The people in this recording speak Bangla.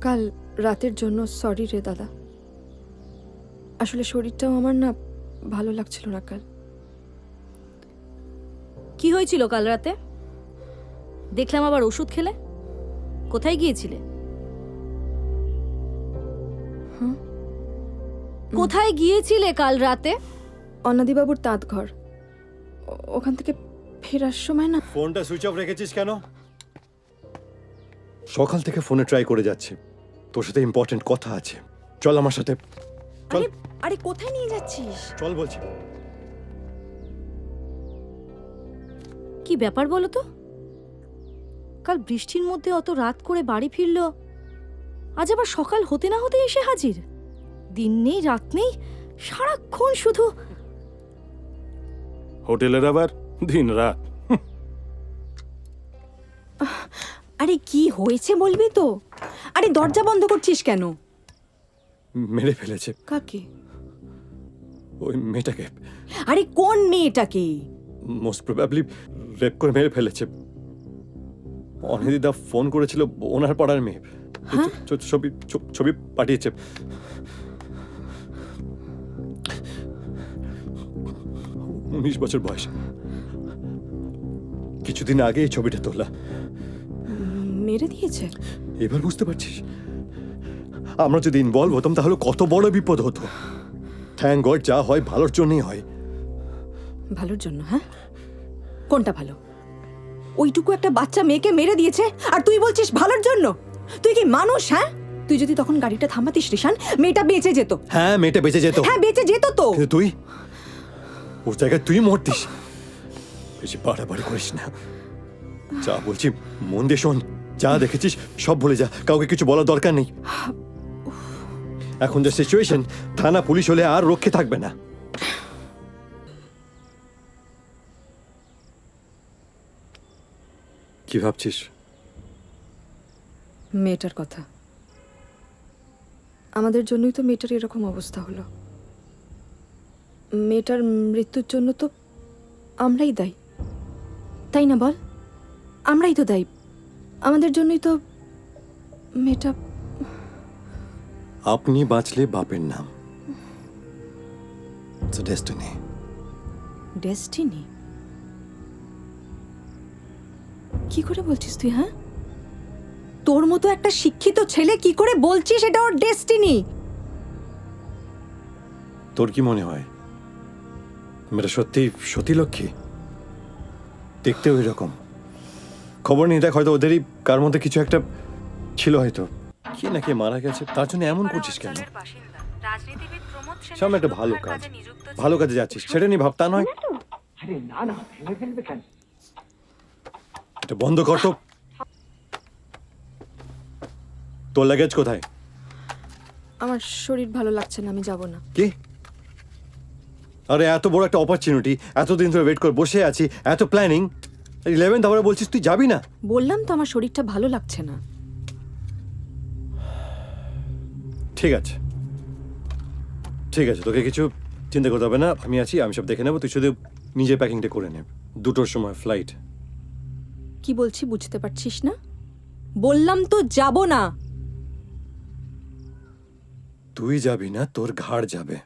কাল রাতের জন্য সরি রে দাদা। আসলে শরীরটাও আমার না ভালো লাগছিল না কাল। কি হয়েছিল কাল রাতে? দেখলাম আবার ওষুধ খেলে। কোথায় গিয়েছিলে? কোথায় গিয়েছিলে কাল রাতে? অন্নাদিবাবুর তাঁত ঘর, ওখান থেকে ফেরার সময় না। ফোনটা সুইচ অফ রেখেছিস কেন? সকাল থেকে ফোনে ট্রাই করে যাচ্ছি, তোর সাথে ইম্পর্টেন্ট কথা আছে। চল আমার সাথে, চল। আরে কোথায় নিয়ে যাচ্ছিস? চল বলছি। কি ব্যাপার বলো তো? কাল বৃষ্টির মধ্যে অত রাত করে বাড়ি ফিরলো, আজ আবার সকাল হতে না হতে এসে হাজির। দিন নেই রাত নেই, সারাক্ষণ শুধু হোটেলের আবার দিন রাত। আরে কি হয়েছে বলবি তো? আরে দরজা বন্ধ করছিস কেন? মেরে ফেলেছে কাকে? ওই মেয়েটাকে। আরে কোন মেয়েটাকে? মোস্ট প্রবাবলি রেপ করে মেরে ফেলেছে। অনিদিদা ফোন করেছিল, ওনার পাড়ার মেয়ে। ছবি পাঠিয়েছে। 19 বছর বয়স। কিছুদিন আগে এই ছবিটা তোলা। মেরে দিয়েছে? এবার বুঝতে পারছিস? আমরা যদি ইনভলভ হতাম তাহলে কত বড় বিপদ হতো। থ্যাঙ্ক গড যা হয় ভালোর জন্যই হয়। ভালোর জন্য? হ্যাঁ, কোনটা ভালো? ওইটুকু একটা বাচ্চা মেয়েকে মেরে দিয়েছে আর তুই বলছিস ভালোর জন্য? তুই কি মানুষ? হ্যাঁ, তুই যদি তখন গাড়িটা থামাতিস রিশান, মেয়েটা বেঁচে যেত। হ্যাঁ, মেয়েটা বেঁচে যেত। হ্যাঁ, বেঁচে যেত তো। কিন্তু তুই ওর জায়গায় তুই মরতিস। বেশি বাড়াবাড়ি করিস না। যা বলছি মন দিয়ে শোন। যা দেখেছিস সব ভুলে যা, কাউকে কিছু বলার দরকার নেই। এখন যে সিচুয়েশন, থানা পুলিশ হলে আর রক্ষে থাকবে না। কি ভাবছিস? মেয়েটার কথা। আমাদের জন্যই তো মেয়েটার এরকম অবস্থা হলো। মেয়েটার মৃত্যুর জন্য তো আমরাই দায়ী, তাই না বল? আমরাই তো দায়ী। আমাদের জন্যই তো মেয়েটা। আপনি বাঁচলে বাপের নাম। ডেস্টিনি। ডেস্টিনি? কি করে বলছিস তুই? হ্যাঁ, তোর মতো একটা শিক্ষিত ছেলে কি করে বলছিস এটা ওর ডেস্টিনি? তোর কি মনে হয় মেয়েটা সত্যি সতী লক্ষ্মী? দেখতেও এরকম। খবর নেই, দেখ হয়তো ওদেরই কার মধ্যে কিছু একটা ছিল, হয়তো কে না কে মারা গেছে। তার জন্য এমন করছিস কেন? সামনে একটা ভালো কাজ, ভালো কাজে যাচ্ছিস, সেটা নিয়ে ভাব। তা নয়, এটা বন্ধ কর তো। তোর লাগেজ কোথায়? আমার শরীর ভালো লাগছে না, আমি যাব না। কি? আরে এত বড় একটা অপরচুনিটি, এতদিন ধরে ওয়েট করে বসে আছি, এত প্ল্যানিং, 11th আওয়ারে বলছিস তুই যাবি না? বললাম তো আমার শরীরটা ভালো লাগছে না। ঠিক আছে, ঠিক আছে, তোকে কিছু চিন্তা করতে হবে না। আমি আছি, আমি সব দেখে নেবো। তুই শুধু নিজের প্যাকিংটা করে নে। 2টোর সময় ফ্লাইট। কি বলছি বুঝতে পারছিস না? বললাম তো যাব না। তুই যাবি না, তোর ঘাড় যাবে।